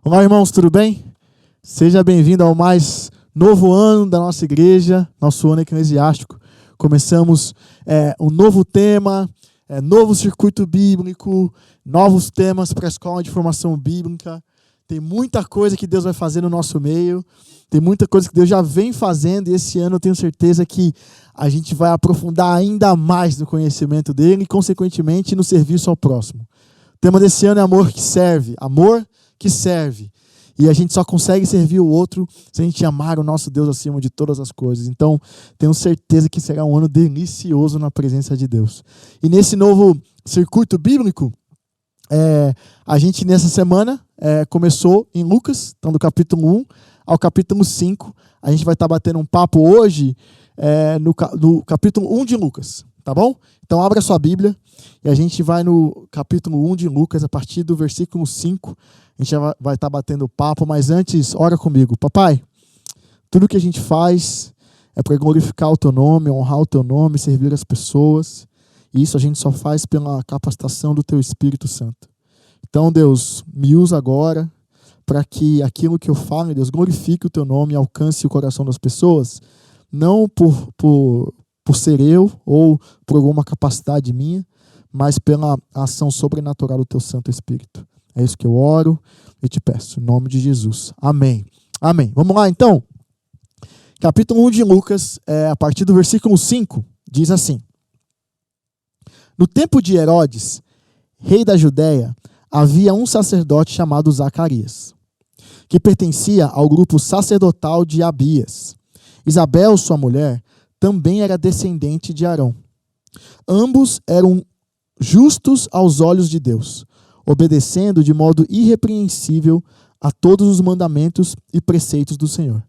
Olá, irmãos, tudo bem? Seja bem-vindo ao mais novo ano da nossa igreja, nosso ano eclesiástico. Começamos um novo tema, novo circuito bíblico, novos temas para a escola de formação bíblica. Tem muita coisa que Deus vai fazer no nosso meio, tem muita coisa que Deus já vem fazendo, e esse ano eu tenho certeza que a gente vai aprofundar ainda mais no conhecimento dele e, consequentemente, no serviço ao próximo. O tema desse ano é amor que serve. Amor que serve. E a gente só consegue servir o outro se a gente amar o nosso Deus acima de todas as coisas. Então, tenho certeza que será um ano delicioso na presença de Deus. E nesse novo circuito bíblico, a gente nessa semana começou em Lucas, então do capítulo 1 ao capítulo 5. A gente vai estar batendo um papo hoje no capítulo 1 de Lucas, tá bom? Então abra sua Bíblia e a gente vai no capítulo 1 de Lucas, a partir do versículo 5. A gente já vai estar batendo papo, mas antes, ora comigo. Papai, tudo que a gente faz é para glorificar o Teu nome, honrar o Teu nome, servir as pessoas. E isso a gente só faz pela capacitação do Teu Espírito Santo. Então, Deus, me usa agora para que aquilo que eu falo, Deus, glorifique o Teu nome e alcance o coração das pessoas, não por ser eu ou por alguma capacidade minha, mas pela ação sobrenatural do Teu Santo Espírito. É isso que eu oro e te peço, em nome de Jesus. Amém. Amém. Vamos lá, então. Capítulo 1 de Lucas, a partir do versículo 5, diz assim: No tempo de Herodes, rei da Judéia, havia um sacerdote chamado Zacarias, que pertencia ao grupo sacerdotal de Abias. Isabel, sua mulher, também era descendente de Arão. Ambos eram justos aos olhos de Deus, obedecendo de modo irrepreensível a todos os mandamentos e preceitos do Senhor.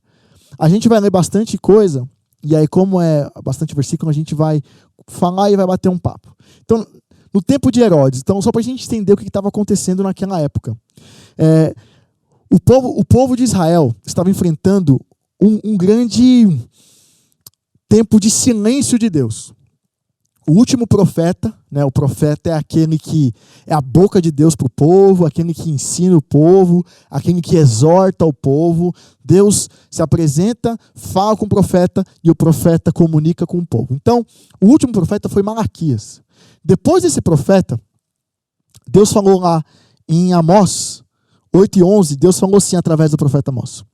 A gente vai ler bastante coisa, e aí, como é bastante versículo, a gente vai falar e vai bater um papo. Então, no tempo de Herodes, então, só para a gente entender o que estava acontecendo naquela época. O povo de Israel estava enfrentando um grande tempo de silêncio de Deus. O último profeta, o profeta é aquele que é a boca de Deus para o povo, aquele que ensina o povo, aquele que exorta o povo. Deus se apresenta, fala com o profeta e o profeta comunica com o povo. Então, o último profeta foi Malaquias. Depois desse profeta, Deus falou lá em Amós 8:11, Deus falou assim através do profeta Amós: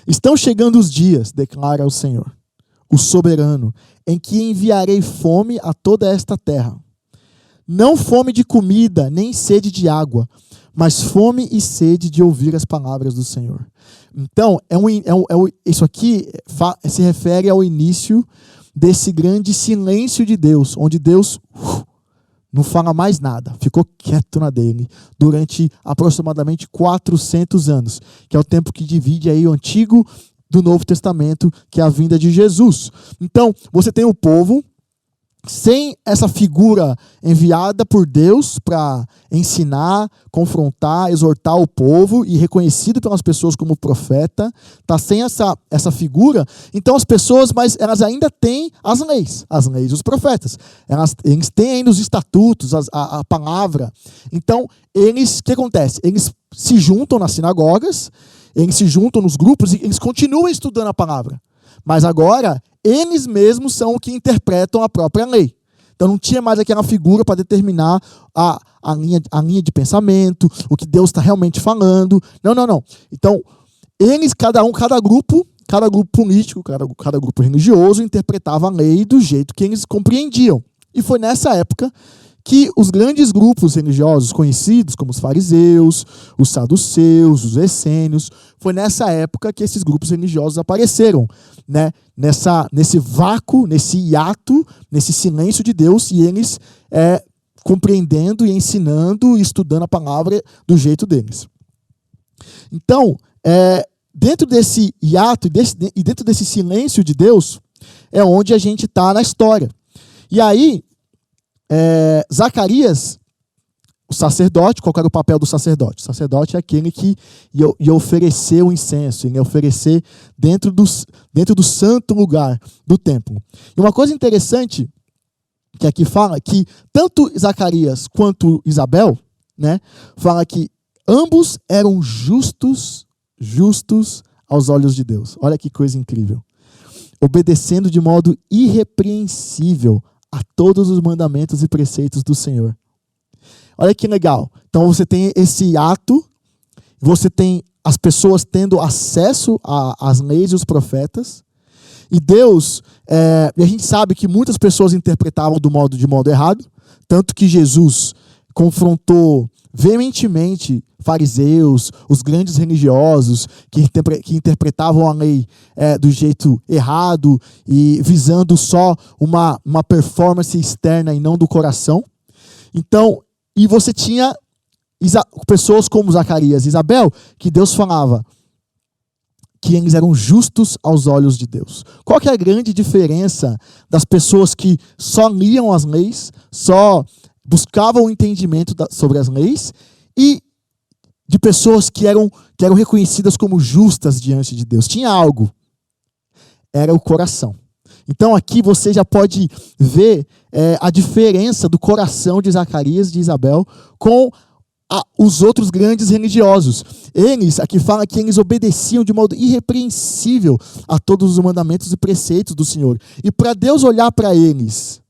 Estão chegando os dias, declara o Senhor, o soberano, em que enviarei fome a toda esta terra. Não fome de comida, nem sede de água, mas fome e sede de ouvir as palavras do Senhor. Então, isso aqui se refere ao início desse grande silêncio de Deus, onde Deus não fala mais nada, ficou quieto na dele durante aproximadamente 400 anos, que é o tempo que divide aí o Antigo do Novo Testamento, que é a vinda de Jesus. Então, você tem o povo sem essa figura enviada por Deus para ensinar, confrontar, exortar o povo e reconhecido pelas pessoas como profeta, tá sem essa figura. Então as pessoas, mas elas ainda têm as leis dos profetas. Eles têm ainda os estatutos, a palavra. Então, o que acontece? Eles se juntam nas sinagogas, eles se juntam nos grupos e eles continuam estudando a palavra. Mas agora, eles mesmos são os que interpretam a própria lei. Então não tinha mais aquela figura para determinar a linha de pensamento, o que Deus está realmente falando. Não. Então, cada grupo político, cada grupo religioso interpretava a lei do jeito que eles compreendiam. E foi nessa época que os grandes grupos religiosos conhecidos, como os fariseus, os saduceus, os essênios, foi nessa época que esses grupos religiosos apareceram, nesse vácuo, nesse hiato, nesse silêncio de Deus, e eles compreendendo e ensinando e estudando a palavra do jeito deles. Então, dentro desse hiato e dentro desse silêncio de Deus, é onde a gente está na história. E aí, Zacarias, o sacerdote, qual era o papel do sacerdote? O sacerdote é aquele que ia oferecer o incenso, ia oferecer dentro do santo lugar do templo. E uma coisa interessante, que aqui fala que tanto Zacarias quanto Isabel, fala que Ambos eram justos aos olhos de Deus. Olha que coisa incrível. Obedecendo de modo irrepreensível a todos os mandamentos e preceitos do Senhor. Olha que legal. Então você tem esse ato, você tem as pessoas tendo acesso às leis e os profetas, e Deus, e a gente sabe que muitas pessoas interpretavam de modo errado, tanto que Jesus confrontou veementemente fariseus, os grandes religiosos que interpretavam a lei do jeito errado e visando só uma performance externa e não do coração. Então, e você tinha pessoas como Zacarias e Isabel, que Deus falava que eles eram justos aos olhos de Deus. Qual que é a grande diferença das pessoas que só liam as leis, só buscavam o entendimento sobre as leis, e de pessoas que eram reconhecidas como justas diante de Deus? Tinha algo. Era o coração. Então aqui você já pode ver a diferença do coração de Zacarias e de Isabel com os outros grandes religiosos. Eles, aqui fala que eles obedeciam de modo irrepreensível a todos os mandamentos e preceitos do Senhor. E para Deus olhar para eles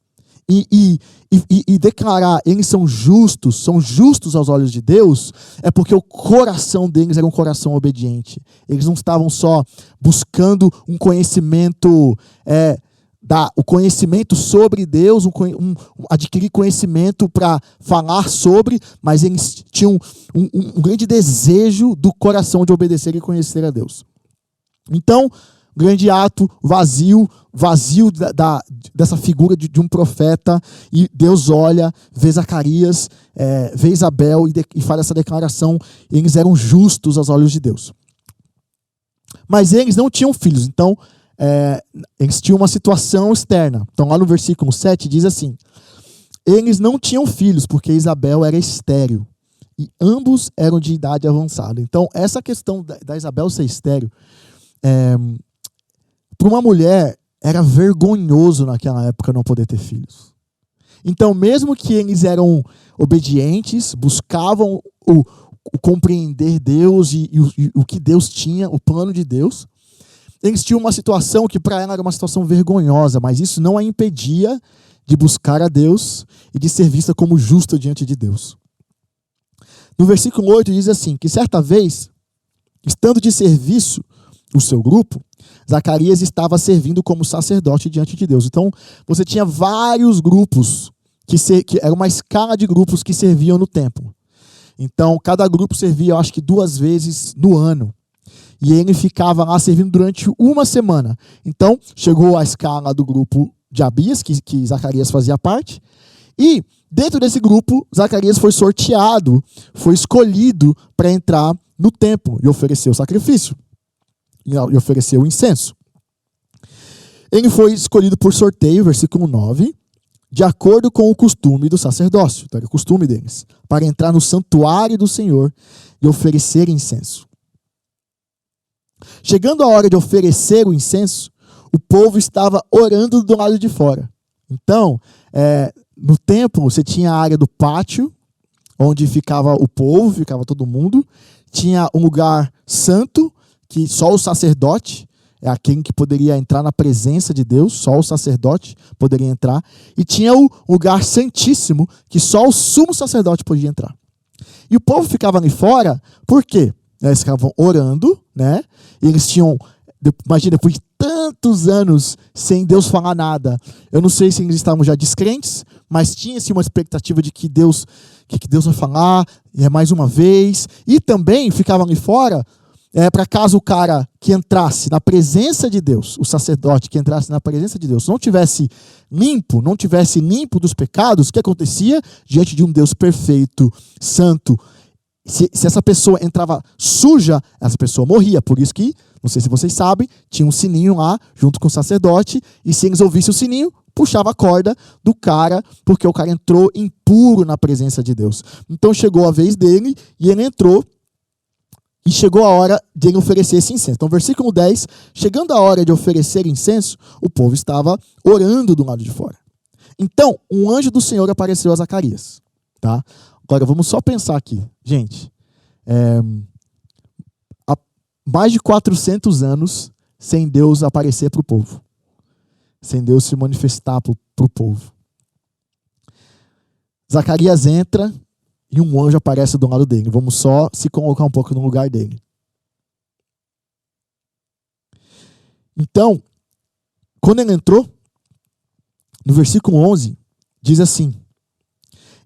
e declarar eles são justos aos olhos de Deus, é porque o coração deles era um coração obediente. Eles não estavam só buscando um conhecimento, o conhecimento sobre Deus, adquirir conhecimento para falar sobre, mas eles tinham um grande desejo do coração de obedecer e conhecer a Deus. Então, grande ato vazio dessa figura de um profeta, e Deus olha, vê Zacarias, vê Isabel e faz essa declaração: eles eram justos aos olhos de Deus. Mas eles não tinham filhos, então eles tinham uma situação externa. Então lá no versículo 7 diz assim: eles não tinham filhos porque Isabel era estéril e ambos eram de idade avançada. Então essa questão da Isabel ser estéril, para uma mulher era vergonhoso naquela época não poder ter filhos. Então mesmo que eles eram obedientes, buscavam o compreender Deus e o que Deus tinha, o plano de Deus, eles tinham uma situação que para ela era uma situação vergonhosa, mas isso não a impedia de buscar a Deus e de ser vista como justa diante de Deus. No versículo 8 diz assim, que certa vez, estando de serviço o seu grupo, Zacarias estava servindo como sacerdote diante de Deus. Então, você tinha vários grupos, que era uma escala de grupos que serviam no templo. Então, cada grupo servia, eu acho que 2 vezes no ano. E ele ficava lá servindo durante uma semana. Então, chegou a escala do grupo de Abias, que Zacarias fazia parte. E, dentro desse grupo, Zacarias foi sorteado, foi escolhido para entrar no templo e oferecer o sacrifício. E oferecer o incenso. Ele foi escolhido por sorteio, versículo 9, de acordo com o costume do sacerdócio, então era o costume deles, para entrar no santuário do Senhor e oferecer incenso. Chegando a hora de oferecer o incenso, o povo estava orando do lado de fora. Então, no templo, você tinha a área do pátio, onde ficava o povo, ficava todo mundo. Tinha um lugar santo, que só o sacerdote é aquele que poderia entrar na presença de Deus, só o sacerdote poderia entrar. E tinha o lugar santíssimo, que só o sumo sacerdote podia entrar. E o povo ficava ali fora, por quê? Eles ficavam orando, né? E eles tinham, imagina, depois de tantos anos sem Deus falar nada, eu não sei se eles estavam já descrentes, mas tinha-se uma expectativa de que Deus vai falar, mais uma vez. E também ficavam ali fora, para caso o cara que entrasse na presença de Deus, o sacerdote que entrasse na presença de Deus, não tivesse limpo dos pecados, o que acontecia? Diante de um Deus perfeito, santo, se essa pessoa entrava suja, essa pessoa morria. Por isso que, não sei se vocês sabem, tinha um sininho lá, junto com o sacerdote, e se eles ouvissem o sininho, puxava a corda do cara, porque o cara entrou impuro na presença de Deus. Então chegou a vez dele, e ele entrou, e chegou a hora de ele oferecer esse incenso. Então, versículo 10, chegando a hora de oferecer incenso, o povo estava orando do lado de fora. Então, um anjo do Senhor apareceu a Zacarias. Tá? Agora, vamos só pensar aqui. Gente, há mais de 400 anos sem Deus aparecer para o povo, sem Deus se manifestar para o povo. Zacarias entra e um anjo aparece do lado dele. Vamos só se colocar um pouco no lugar dele. Então, quando ele entrou, no versículo 11, diz assim: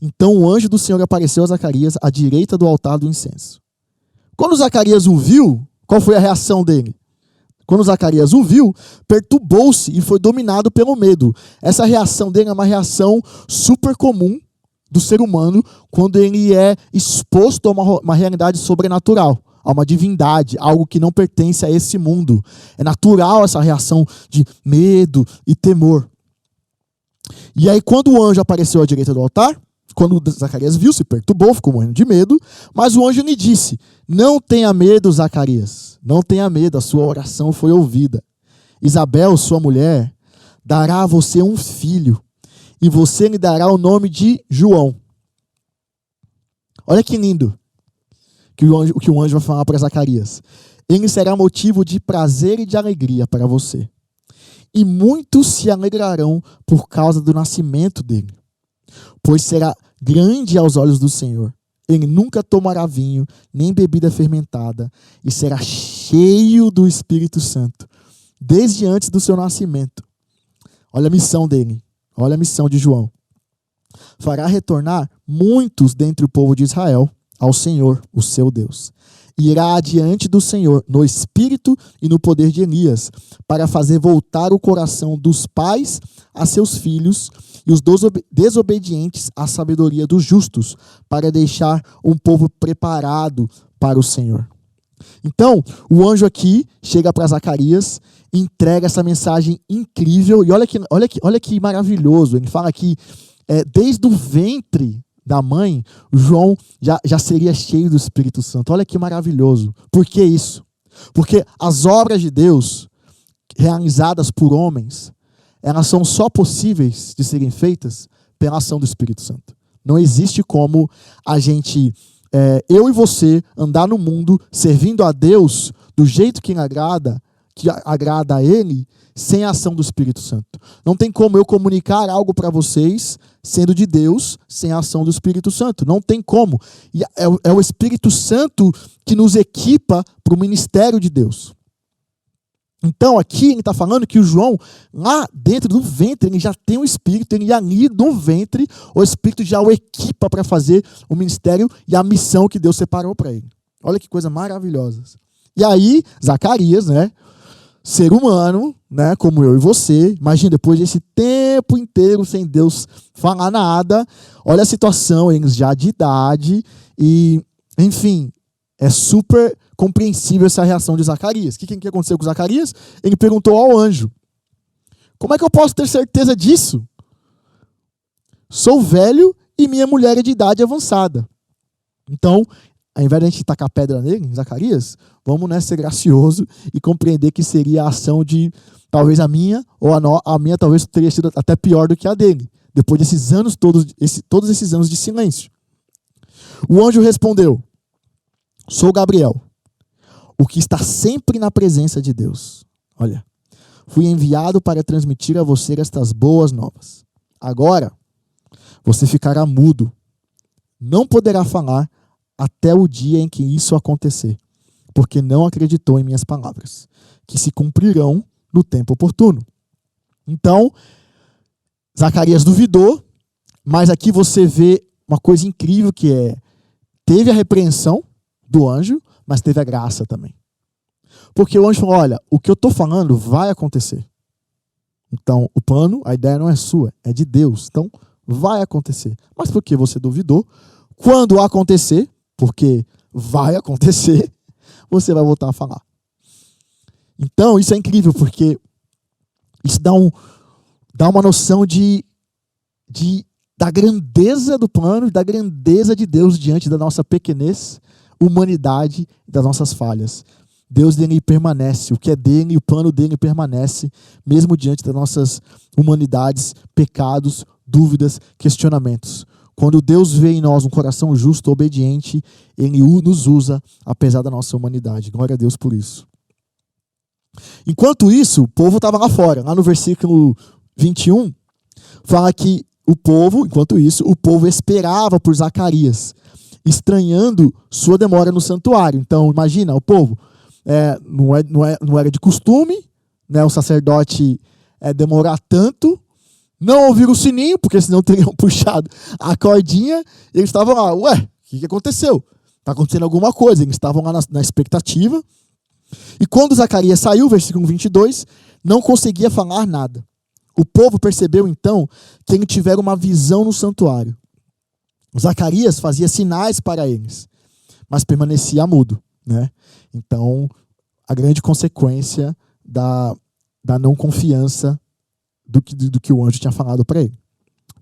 então o anjo do Senhor apareceu a Zacarias à direita do altar do incenso. Quando Zacarias o viu, qual foi a reação dele? Quando Zacarias o viu, perturbou-se e foi dominado pelo medo. Essa reação dele é uma reação super comum do ser humano quando ele é exposto a uma realidade sobrenatural, a uma divindade, algo que não pertence a esse mundo. É natural essa reação de medo e temor. E aí, quando o anjo apareceu à direita do altar, quando Zacarias viu, se perturbou, ficou morrendo de medo, mas o anjo lhe disse: não tenha medo, Zacarias, não tenha medo, a sua oração foi ouvida. Isabel, sua mulher, dará a você um filho, e você lhe dará o nome de João. Olha que lindo o que o anjo vai falar para Zacarias. Ele será motivo de prazer e de alegria para você. E muitos se alegrarão por causa do nascimento dele, pois será grande aos olhos do Senhor. Ele nunca tomará vinho, nem bebida fermentada, e será cheio do Espírito Santo, desde antes do seu nascimento. Olha a missão dele. Olha a missão de João. Fará retornar muitos dentre o povo de Israel ao Senhor, o seu Deus. Irá adiante do Senhor no espírito e no poder de Elias, para fazer voltar o coração dos pais a seus filhos e os desobedientes à sabedoria dos justos, para deixar um povo preparado para o Senhor. Então, o anjo aqui chega para Zacarias, entrega essa mensagem incrível, e olha que maravilhoso. Ele fala que desde o ventre da mãe, João já seria cheio do Espírito Santo. Olha que maravilhoso. Por que isso? Porque as obras de Deus, realizadas por homens, elas são só possíveis de serem feitas pela ação do Espírito Santo. Não existe como a gente, eu e você, andar no mundo servindo a Deus do jeito que agrada a Ele, sem a ação do Espírito Santo. Não tem como eu comunicar algo para vocês sendo de Deus, sem a ação do Espírito Santo. Não tem como. E é o Espírito Santo que nos equipa para o ministério de Deus. Então aqui ele está falando que o João, lá dentro do ventre, ele já tem o Espírito, ele ali no ventre, o Espírito já o equipa para fazer o ministério e a missão que Deus separou para ele. Olha que coisa maravilhosa. E aí, Zacarias, ser humano, como eu e você, imagina, depois desse tempo inteiro sem Deus falar nada, olha a situação, eles já de idade, e, enfim, é super compreensível essa reação de Zacarias. O que aconteceu com Zacarias? Ele perguntou ao anjo: como é que eu posso ter certeza disso? Sou velho e minha mulher é de idade avançada. Então, ao invés de a gente tacar pedra nele, em Zacarias, vamos ser gracioso e compreender que seria a ação de talvez a minha, ou a minha talvez teria sido até pior do que a dele, depois desses anos todos esses anos de silêncio. O anjo respondeu: sou Gabriel, o que está sempre na presença de Deus. Olha, fui enviado para transmitir a você estas boas novas. Agora, você ficará mudo, não poderá falar até o dia em que isso acontecer, porque não acreditou em minhas palavras, que se cumprirão no tempo oportuno. Então, Zacarias duvidou, mas aqui você vê uma coisa incrível que teve a repreensão do anjo, mas teve a graça também. Porque o anjo falou: olha, o que eu estou falando vai acontecer. Então, o plano, a ideia não é sua, é de Deus. Então, vai acontecer. Mas por que você duvidou? Quando acontecer, porque vai acontecer, você vai voltar a falar. Então, isso é incrível, porque isso dá uma noção da grandeza do plano e da grandeza de Deus diante da nossa pequenez, humanidade e das nossas falhas. Deus dele permanece, o que é dele, o plano dele permanece, mesmo diante das nossas humanidades, pecados, dúvidas, questionamentos. Quando Deus vê em nós um coração justo, obediente, Ele nos usa, apesar da nossa humanidade. Glória a Deus por isso. Enquanto isso, o povo estava lá fora. Lá no versículo 21, fala que enquanto isso, o povo esperava por Zacarias, estranhando sua demora no santuário. Então, imagina, o povo não era de costume, né, o sacerdote demorar tanto, não ouviram o sininho, porque senão teriam puxado a cordinha, e eles estavam lá, ué, o que aconteceu? Está acontecendo alguma coisa. Eles estavam lá na expectativa. E quando Zacarias saiu, versículo 22, não conseguia falar nada. O povo percebeu então que ele tivera uma visão no santuário. Zacarias fazia sinais para eles, mas permanecia mudo, né? Então, a grande consequência da não confiança do que o anjo tinha falado para ele.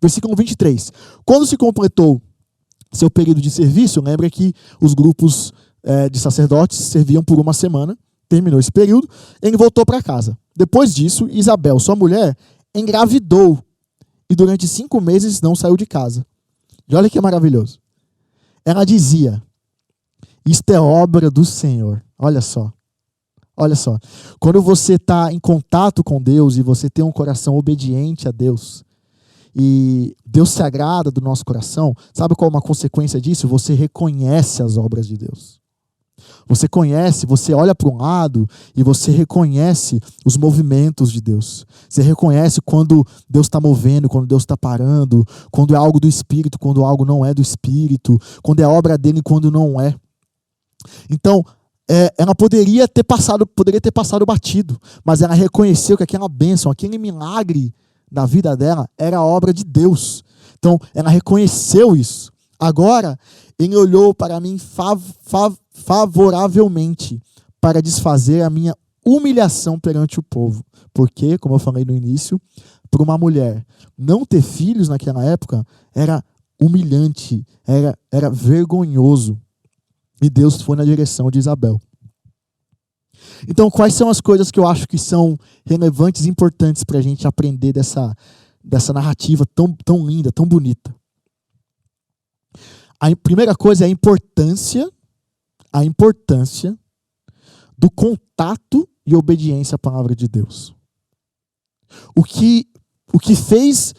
Versículo 23. Quando se completou seu período de serviço, lembra que os grupos de sacerdotes serviam por uma semana, terminou esse período, ele voltou para casa. Depois disso, Isabel, sua mulher, engravidou e durante 5 meses não saiu de casa. E olha que maravilhoso. Ela dizia, isto é obra do Senhor. Olha só. Olha só. Quando você está em contato com Deus e você tem um coração obediente a Deus, e Deus se agrada do nosso coração, sabe qual é uma consequência disso? Você reconhece as obras de Deus. Você conhece, você olha para um lado e você reconhece os movimentos de Deus. Você reconhece quando Deus está movendo, quando Deus está parando, quando é algo do Espírito, quando algo não é do Espírito, quando é obra dele, quando não é. Então, ela poderia ter passado batido, mas ela reconheceu que aquela bênção, aquele milagre da vida dela era obra de Deus. Então, ela reconheceu isso. Agora, ele olhou para mim favoravelmente para desfazer a minha humilhação perante o povo. Porque, como eu falei no início, para uma mulher não ter filhos naquela época era humilhante, era vergonhoso. E Deus foi na direção de Isabel. Então, quais são as coisas que eu acho que são relevantes e importantes para a gente aprender dessa narrativa tão linda, tão bonita? A primeira coisa é a importância do contato e obediência à palavra de Deus. O que fez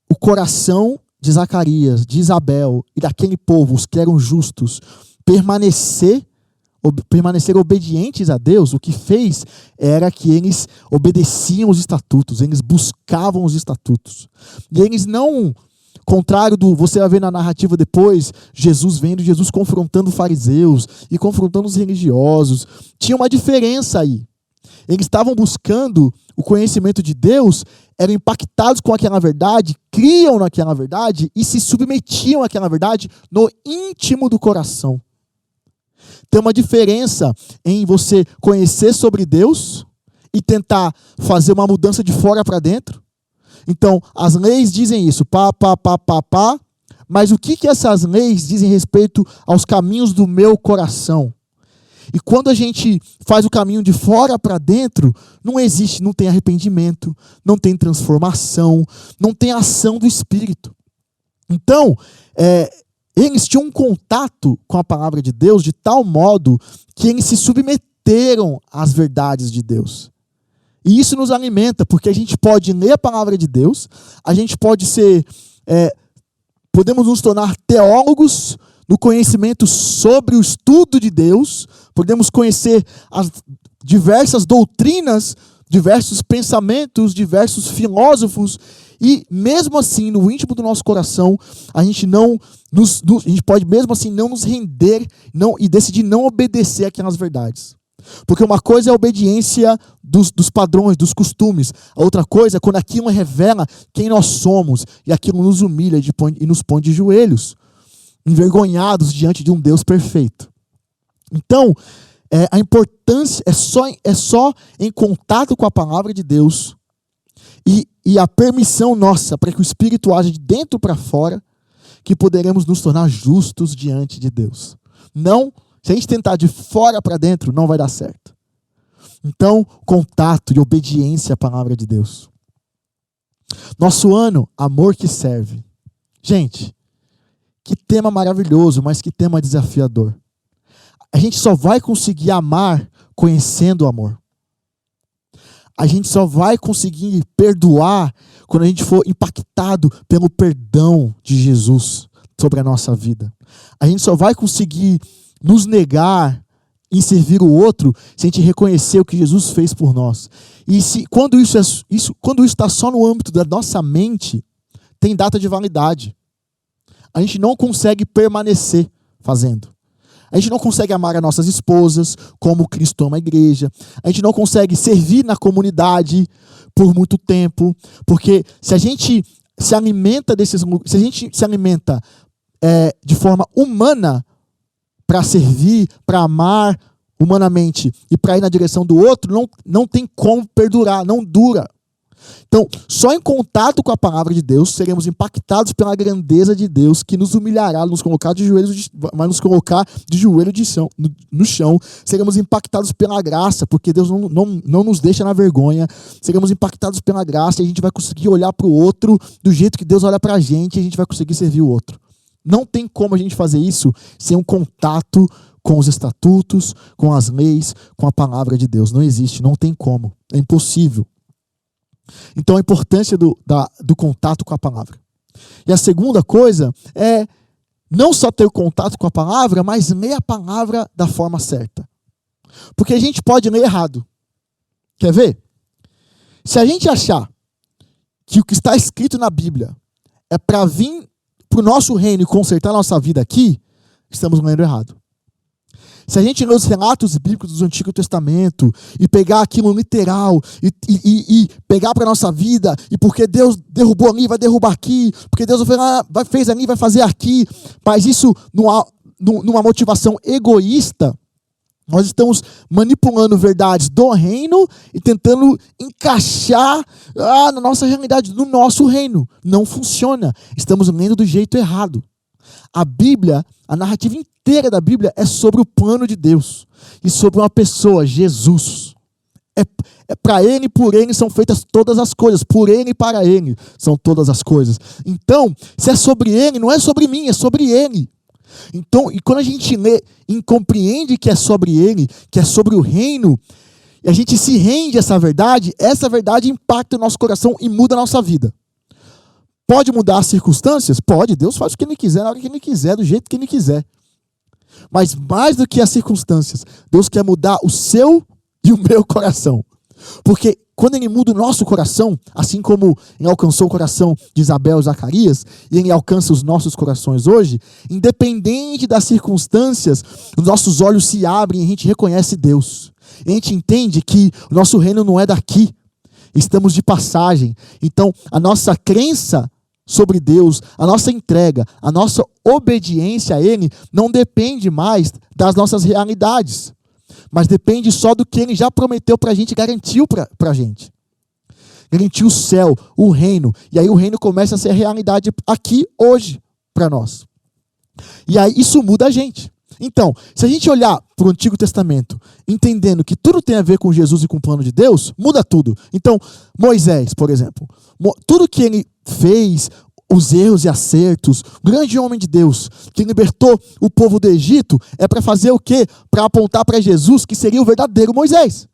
o coração de Zacarias, de Isabel e daquele povo, os que eram justos, permanecer obedientes a Deus, o que fez era que eles obedeciam os estatutos, eles buscavam os estatutos. E eles não, contrário você vai ver na narrativa depois, Jesus confrontando fariseus e confrontando os religiosos. Tinha uma diferença aí. Eles estavam buscando o conhecimento de Deus, eram impactados com aquela verdade, criam naquela verdade e se submetiam àquela verdade no íntimo do coração. Tem uma diferença em você conhecer sobre Deus e tentar fazer uma mudança de fora para dentro. Então, as leis dizem isso, mas o que essas leis dizem respeito aos caminhos do meu coração? E quando a gente faz o caminho de fora para dentro, não tem arrependimento, não tem transformação, não tem ação do Espírito. Então, eles tinham um contato com a palavra de Deus de tal modo que eles se submeteram às verdades de Deus. E isso nos alimenta, porque a gente pode ler a palavra de Deus, a gente pode podemos nos tornar teólogos no conhecimento sobre o estudo de Deus, podemos conhecer as diversas doutrinas, diversos pensamentos, diversos filósofos, e mesmo assim, no íntimo do nosso coração, a gente pode mesmo assim não nos render e decidir não obedecer aquelas verdades. Porque uma coisa é a obediência dos padrões, dos costumes. A outra coisa é quando aquilo revela quem nós somos e aquilo nos humilha e nos põe de joelhos, envergonhados diante de um Deus perfeito. Então, a importância é só em contato com a palavra de Deus e a permissão nossa para que o Espírito age de dentro para fora que poderemos nos tornar justos diante de Deus. Não, se a gente tentar de fora para dentro, não vai dar certo. Então, contato e obediência à palavra de Deus. Nosso ano, amor que serve. Gente, Que tema maravilhoso, mas que tema desafiador. A gente só vai conseguir amar conhecendo o amor. A gente só vai conseguir perdoar quando a gente for impactado pelo perdão de Jesus sobre a nossa vida. A gente só vai conseguir nos negar em servir o outro se a gente reconhecer o que Jesus fez por nós. E quando isso está só no âmbito da nossa mente, tem data de validade. A gente não consegue permanecer fazendo. A gente não consegue amar as nossas esposas como Cristo ama a igreja. A gente não consegue servir na comunidade por muito tempo. Porque se a gente se alimenta de forma humana para servir, para amar humanamente e para ir na direção do outro, não tem como perdurar, não dura. Então, só em contato com a palavra de Deus seremos impactados pela grandeza de Deus, que nos humilhará, vai nos colocar de joelho no chão. Seremos impactados pela graça, porque Deus não nos deixa na vergonha. Seremos impactados pela graça e a gente vai conseguir olhar para o outro do jeito que Deus olha para a gente, e a gente vai conseguir servir o outro. Não tem como a gente fazer isso sem um contato com os estatutos, com as leis, com a palavra de Deus. Não existe, não tem como. É impossível. Então, a importância do contato com a palavra. E a segunda coisa é não só ter o contato com a palavra, mas ler a palavra da forma certa. Porque a gente pode ler errado. Quer ver? Se a gente achar que o que está escrito na Bíblia é para vir para o nosso reino e consertar a nossa vida aqui, estamos lendo errado. Se a gente ler os relatos bíblicos do Antigo Testamento e pegar aquilo literal e pegar para a nossa vida, e porque Deus derrubou ali, vai derrubar aqui, porque Deus fez ali, vai fazer aqui, mas isso numa motivação egoísta, nós estamos manipulando verdades do reino e tentando encaixar na nossa realidade, no nosso reino. Não funciona. Estamos lendo do jeito errado. A Bíblia, a narrativa inteira da Bíblia é sobre o plano de Deus e sobre uma pessoa, Jesus. É para Ele e por Ele são feitas todas as coisas, por Ele e para Ele são todas as coisas. Então, se é sobre Ele, não é sobre mim, é sobre Ele. Então, e quando a gente lê e compreende que é sobre Ele, que é sobre o reino, e a gente se rende a essa verdade impacta o nosso coração e muda a nossa vida. Pode mudar as circunstâncias? Pode. Deus faz o que Ele quiser, na hora que Ele quiser, do jeito que Ele quiser. Mas mais do que as circunstâncias, Deus quer mudar o seu e o meu coração. Porque quando Ele muda o nosso coração, assim como Ele alcançou o coração de Isabel e Zacarias, e Ele alcança os nossos corações hoje, independente das circunstâncias, os nossos olhos se abrem e a gente reconhece Deus. E a gente entende que o nosso reino não é daqui. Estamos de passagem. Então, a nossa crença sobre Deus, a nossa entrega, a nossa obediência a Ele não depende mais das nossas realidades, mas depende só do que Ele já prometeu para a gente, garantiu para a gente. Garantiu o céu, o reino, e aí o reino começa a ser realidade aqui, hoje, para nós. E aí isso muda a gente. Então, se a gente olhar para o Antigo Testamento, entendendo que tudo tem a ver com Jesus e com o plano de Deus, muda tudo. Então, Moisés, por exemplo, tudo que ele fez, os erros e acertos, o grande homem de Deus, que libertou o povo do Egito, é para fazer o quê? Para apontar para Jesus, que seria o verdadeiro Moisés.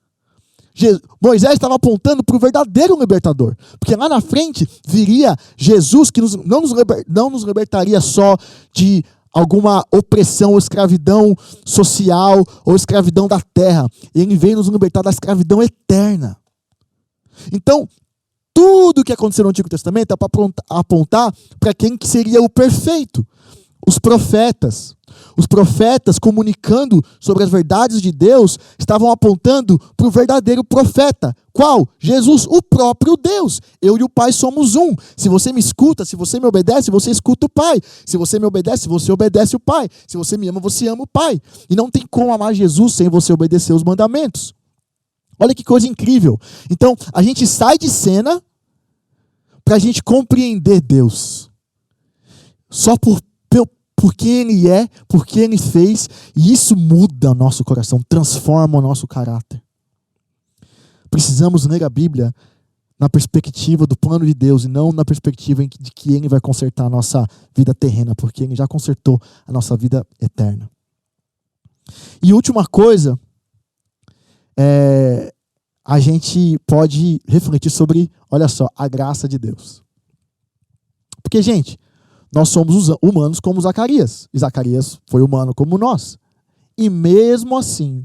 Moisés estava apontando para o verdadeiro libertador, porque lá na frente viria Jesus, que não nos libertaria só de alguma opressão ou escravidão social ou escravidão da terra. Ele veio nos libertar da escravidão eterna. Então, tudo o que aconteceu no Antigo Testamento é para apontar para quem que seria o perfeito. Os profetas. Os profetas, comunicando sobre as verdades de Deus, estavam apontando para o verdadeiro profeta. Qual? Jesus, o próprio Deus. Eu e o Pai somos um. Se você me escuta, se você me obedece, você escuta o Pai. Se você me obedece, você obedece o Pai. Se você me ama, você ama o Pai. E não tem como amar Jesus sem você obedecer os mandamentos. Olha que coisa incrível. Então, a gente sai de cena para a gente compreender Deus. Só porque Ele é, porque Ele fez, e isso muda o nosso coração, transforma o nosso caráter. Precisamos ler a Bíblia na perspectiva do plano de Deus e não na perspectiva de que Ele vai consertar a nossa vida terrena, porque Ele já consertou a nossa vida eterna. E última coisa, a gente pode refletir sobre, olha só, a graça de Deus. Porque, gente, nós somos humanos como Zacarias. E Zacarias foi humano como nós. E mesmo assim,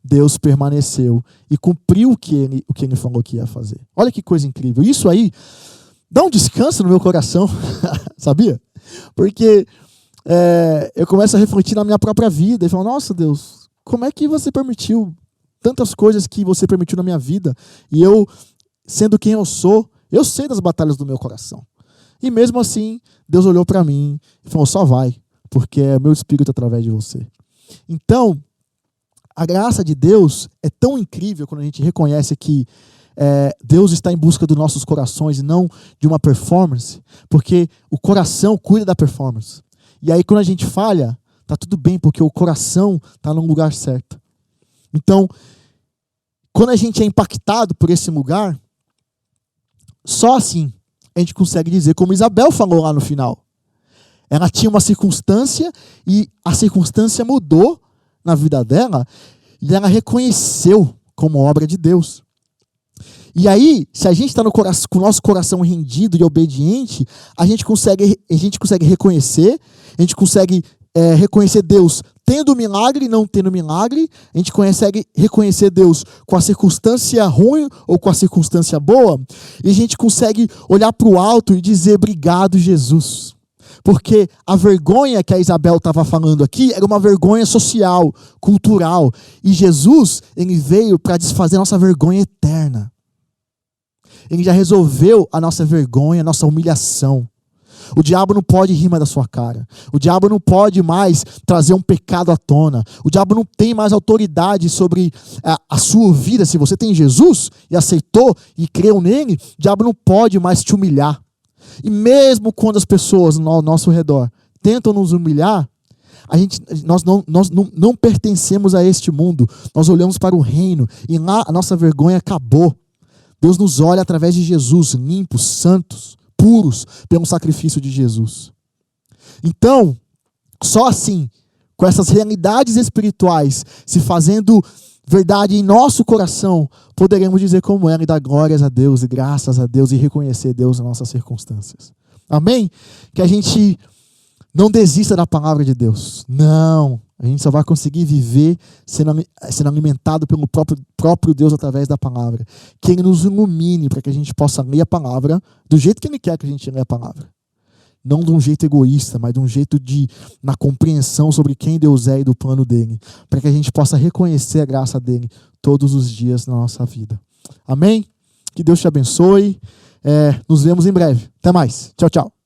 Deus permaneceu e cumpriu o que ele falou que ia fazer. Olha que coisa incrível. Isso aí dá um descanso no meu coração, sabia? Porque eu começo a refletir na minha própria vida e falo, nossa Deus, como é que você permitiu tantas coisas que você permitiu na minha vida? E eu, sendo quem eu sou, eu sei das batalhas do meu coração. E mesmo assim, Deus olhou para mim e falou, só vai, porque é o meu Espírito através de você. Então, a graça de Deus é tão incrível quando a gente reconhece que Deus está em busca dos nossos corações e não de uma performance, porque o coração cuida da performance. E aí quando a gente falha, tá tudo bem, porque o coração está no lugar certo. Então, quando a gente é impactado por esse lugar, só assim a gente consegue dizer, como Isabel falou lá no final. Ela tinha uma circunstância e a circunstância mudou na vida dela e ela reconheceu como obra de Deus. E aí, se a gente está com o nosso coração rendido e obediente, a gente consegue reconhecer, a gente consegue reconhecer Deus tendo milagre e não tendo milagre, a gente consegue reconhecer Deus com a circunstância ruim ou com a circunstância boa, e a gente consegue olhar para o alto e dizer, obrigado, Jesus. Porque a vergonha que a Isabel estava falando aqui era uma vergonha social, cultural. E Jesus, ele veio para desfazer a nossa vergonha eterna. Ele já resolveu a nossa vergonha, a nossa humilhação. O diabo não pode rir mais da sua cara. O diabo não pode mais trazer um pecado à tona. O diabo não tem mais autoridade sobre a sua vida. Se você tem Jesus e aceitou e creu nele, o diabo não pode mais te humilhar. E mesmo quando as pessoas ao nosso redor tentam nos humilhar, nós não pertencemos a este mundo. Nós olhamos para o reino e lá a nossa vergonha acabou. Deus nos olha através de Jesus, limpos, santos, puros, pelo sacrifício de Jesus. Então, só assim, com essas realidades espirituais se fazendo verdade em nosso coração, poderemos dizer como ela e dar glórias a Deus e graças a Deus e reconhecer Deus nas nossas circunstâncias. Amém? Que a gente não desista da palavra de Deus. Não. A gente só vai conseguir viver sendo alimentado pelo próprio Deus através da palavra. Que Ele nos ilumine para que a gente possa ler a palavra do jeito que Ele quer que a gente leia a palavra. Não de um jeito egoísta, mas de um jeito na compreensão sobre quem Deus é e do plano dele. Para que a gente possa reconhecer a graça dele todos os dias na nossa vida. Amém? Que Deus te abençoe. Nos vemos em breve. Até mais. Tchau, tchau.